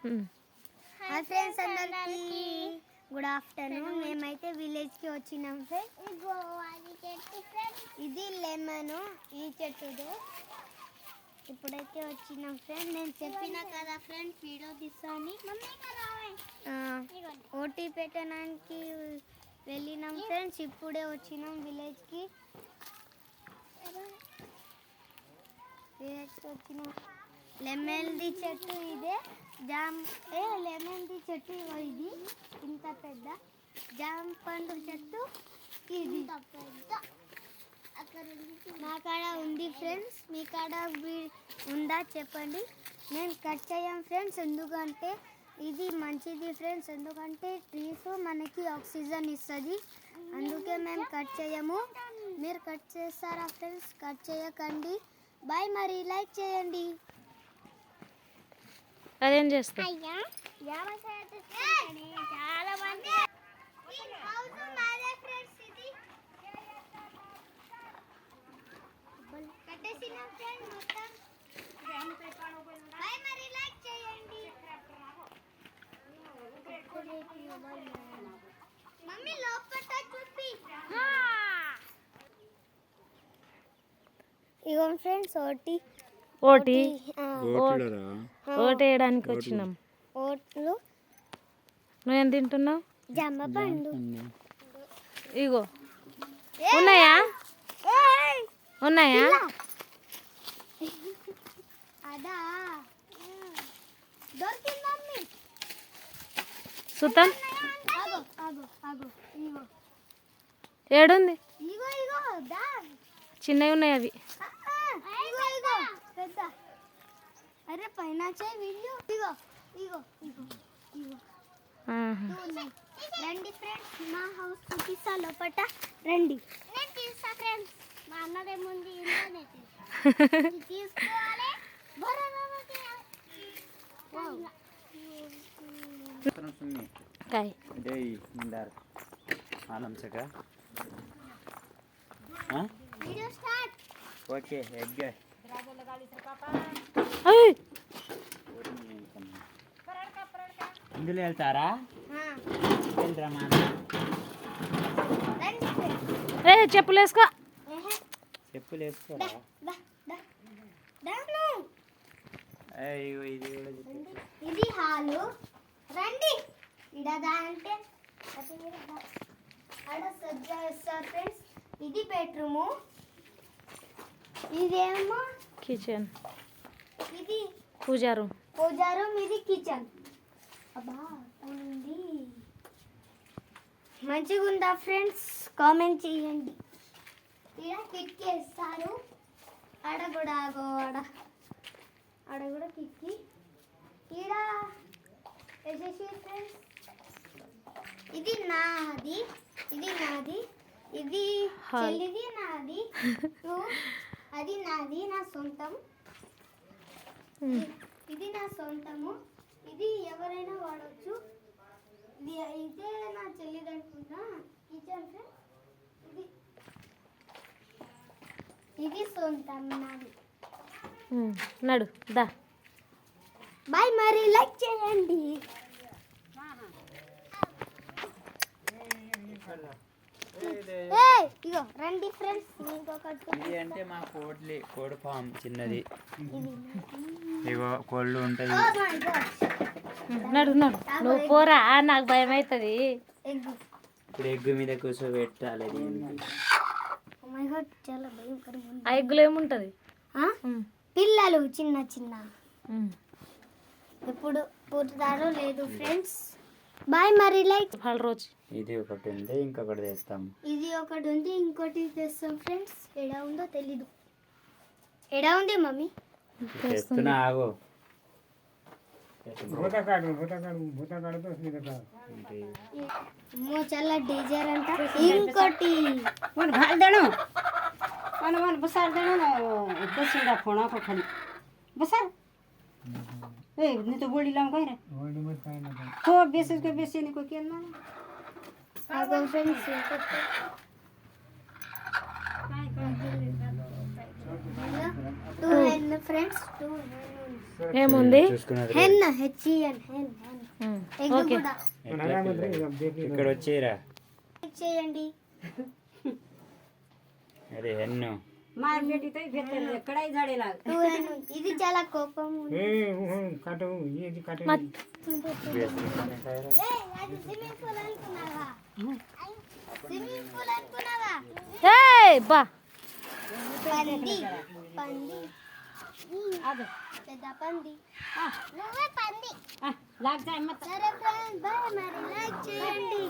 Hi friends అందరికీ good afternoon. మేమైతే విలేజ్కి వచ్చినాం ఫ్రెండ్స్. ఇది లెమన్, ఈ చెట్టుదే. ఇప్పుడైతే వచ్చినాం ఫ్రెండ్. నేను చెప్పినా కదా ఫ్రెండ్ వీడియో తీసాని ఓటీ పెట్టడానికి వెళ్ళినాం ఫ్రెండ్స్. ఇప్పుడే వచ్చినాం విలేజ్కి వచ్చినాం. లెమన్ది చెట్టు ఇదే, లెమన్ది చెట్టు ఇది ఇంత పెద్ద, జామ పండు చెట్టు ఇది మా కాడ ఉంది ఫ్రెండ్స్. మీ కాడ ఉందా చెప్పండి. మేము కట్ చేయం ఫ్రెండ్స్, ఎందుకంటే ఇది మంచిది ఫ్రెండ్స్. ఎందుకంటే ట్రీస్ మనకి ఆక్సిజన్ ఇస్తుంది, అందుకే మేము కట్ చేయము. మీరు కట్ చేస్తారా ఫ్రెండ్స్? కట్ చేయకండి. బాయ్. మరి లైక్ చేయండి. అదేం చేస్తా చాలా మంది మమ్మీ లోపల చూపి. ఇగో ఫ్రెండ్స్ ఓటీ వేయడానికి వచ్చినాం. ఓట్లు నువ్వేం తింటున్నావు? జామ పండు. ఇగో ఉన్నాయా? అదా దొరికింది మమ్మీ. సుతం ఇగో ఏడుంది? ఇగో ఇగో దా. చిన్నవి ఉన్నాయి అవి. ఇగో ఇగో పెద్ద. అరే పైన చేయి వీళ్ళు. ఇగో ఇగో ఇగో ఇగో రండి ఫ్రెండ్స్, మా హౌస్ చూపిస్తా లోపట. రండి. నేను తీస్తా ఫ్రెండ్స్. మా అన్నదేముంది తీసుకోవాలి. Video start. ఓకే ఎగ్ ఇందులో వెళ్తారా? వెళ్ళరా మా చెప్పులు వేసుకో. చెప్పులు వేసుకోరా? ఇది హాలు. రండి. ఇడదా అంటే ఆడ సజ్జ వేస్తారు ఫ్రెండ్స్. ఇది బెడ్రూము, ఇదేమో కిచెన్, ఇది పూజా రూమ్, ఇది కిచెన్. అబ్బా ఉంది. మంచిగా ఉందా ఫ్రెండ్స్? కామెంట్ చేయండి. ఇక్కడ కిటికీ వేస్తారు. ఆడ కూడా ఆడ కూడా కిటికీ. ఇక్కడ వేసేసి ఫ్రెండ్స్. ఇది నాది, ఇది చెల్లిది, నాది, అది నాది, నా సొంతం. ఇది నా సొంతము. ఇది ఎవరైనా వాడవచ్చు. ఇది అయితే నా చెల్లిది అనుకుంటా. Kitchen friends. ఇది సొంతం నాది. నడు దా. బాయ్. మరి లైక్ చేయండి. ఇగో రండి ఫ్రెండ్స్. ఇది అంటే మా కోడి ఫామ్ చిన్నది. ఇగో కోళ్ళు ఉంటుంది. నడు నువ్వు పోరా, నాకు భయం అవుతుంది. ఇప్పుడు ఎగ్గు మీద కూర్చోబెట్టాలి. చాలా భయంకరంగా ఉంది. ఆ ఎగ్గులో ఏముంటది? పిల్లలు చిన్న ఎప్పుడు పుడతారో లేదు ఫ్రెండ్స్. బాయ్. మరి లైక్. రోజు ఇది ఒకటి ఉంది, ఇంకొకటి తెస్తాం. ఇది ఒకటి ఉంది, ఇంకోటి తెస్తాం ఫ్రెండ్స్. ఎడా ఉందో తెలీదు. ఎడా ఉంది మమ్మీ? తెస్తున్నా ఆగు. చాలా డేంజర్ అంట. ఇంకోటి बसार देना ना बसेगा फोना को खाली बसार ए नहीं तो बोली लाऊं कह रे तो बेसिस के बेसिस नहीं को केल ना आगो फ्रेंड्स टू है फ्रेंड्स टू ఏముంది చూసుకున్నది హెన్ హెచ్ఈఎన్ హెన్ హెన్ ఉమ్, ఎగ్ ఓకే కూడా ఇక్కడ వచ్చేరా Like చేయండి. అరే హెన్ను मार बेटी तो भेतर कड़ाई झाड़े लाग టూ హెన్ ఇది చాలా కోపం ఉంది. ఏయ్, అది స్విమ్మింగ్ పూల్ అనుకున్నావా? స్విమ్మింగ్ పూల్ అనుకున్నావా? ఏయ్ బా పంది పంది పెద్ద పంది నువ్వే పంది. लाग जाए मत సరే ఫ్రెండ్స్ బాయ్, మరి లైక్ చేయండి.